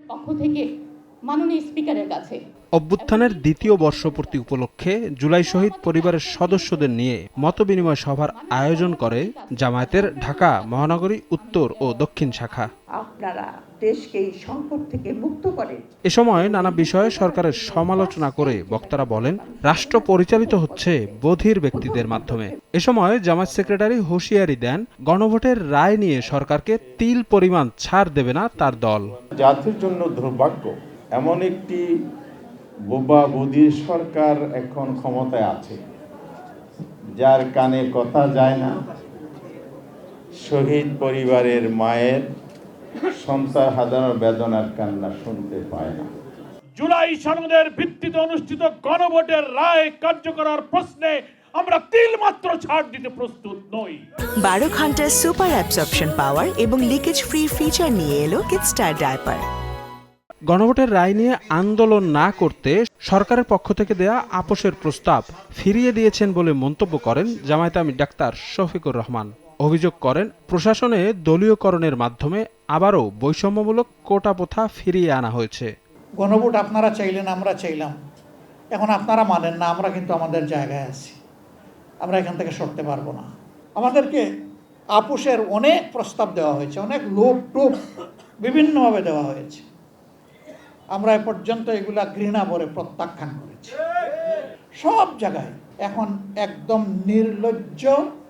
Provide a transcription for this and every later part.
পক্ষ থেকে মাননীয় স্পিকারের কাছে অভ্যুত্থানের দ্বিতীয় বর্ষপূর্তি উপলক্ষে জুলাই শহীদ পরিবারের সদস্যদের নিয়ে মতবিনিময় সভার আয়োজন করে জামায়াতের ঢাকা মহানগরী উত্তর ও দক্ষিণ শাখা। আপনারা দেশকে এই সংকট থেকে মুক্ত করেন। এ সময় নানা বিষয়ে সরকারের সমালোচনা করে বক্তারা বলেন, রাষ্ট্র পরিচালিত হচ্ছে বধির ব্যক্তিদের মাধ্যমে। এ সময় জামায়াত সেক্রেটারি হুঁশিয়ারি দেন, গণভোটের রায় নিয়ে সরকারকে তিল পরিমাণ ছাড় দেবে না তার দল। জাতির জন্য দুর্ভাগ্য, এমন একটি বোবা বধির সরকার এখন ক্ষমতায় আছে যার কানে কথা যায় না, শহীদ পরিবারের মায়ের সন্তান হাজার বেদনার কান্না শুনতে পায় না। জুলাই সনদের ভিত্তিতে অনুষ্ঠিত গণভোটের রায় কার্যকর প্রশ্নে আমরা তিলমাত্র ছাড় দিতে প্রস্তুত নই। 12 ঘন্টার সুপার অ্যাবজর্পশন পাওয়ার এবং লিকেজ ফ্রি ফিচার নিয়ে এলো কিডস্টার ডায়াপার। গণভোটের রায় নিয়ে আন্দোলন না করতে সরকারের পক্ষ থেকে দেয়া আপোষের প্রস্তাব ফিরিয়ে দিয়েছেন বলে মন্তব্য করেন জামায়াতে আমির ডাক্তার শফিকুর রহমান। অভিযোগ করেন, প্রশাসনে দলীয়করণের মাধ্যমে আবারও বৈষম্যমূলক কোটা প্রথা ফিরিয়ে আনা হয়েছে। গণভোট আপনারা চাইলেন, আমরা চাইলাম, এখন আপনারা মানেন না, আমরা কিন্তু আমাদের জায়গায় আছি, আমরা এখান থেকে সরতে পারবো না। আমাদেরকে আপোষের অনেক প্রস্তাব দেওয়া হয়েছে, অনেক লোক টোপ বিভিন্নভাবে দেওয়া হয়েছে, আমরা এ পর্যন্ত এগুলা ঘৃণা ভরে প্রত্যাখ্যান করেছি সব জায়গায়। এখন একদম নির্লজ্জ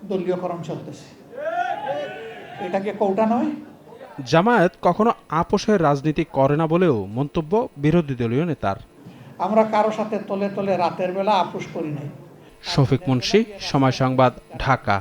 দলীয়করণ চলতেছে, এটাকে কৌটা নয়। জামায়াত কখনো আপোষের রাজনীতি করে না বলেও মন্তব্য বিরোধী দলীয় নেতার। আমরা কারো সাথে তলে তলে রাতের বেলা আপোষ করি নাই। শফিক মুন্সি, সময় সংবাদ, ঢাকা।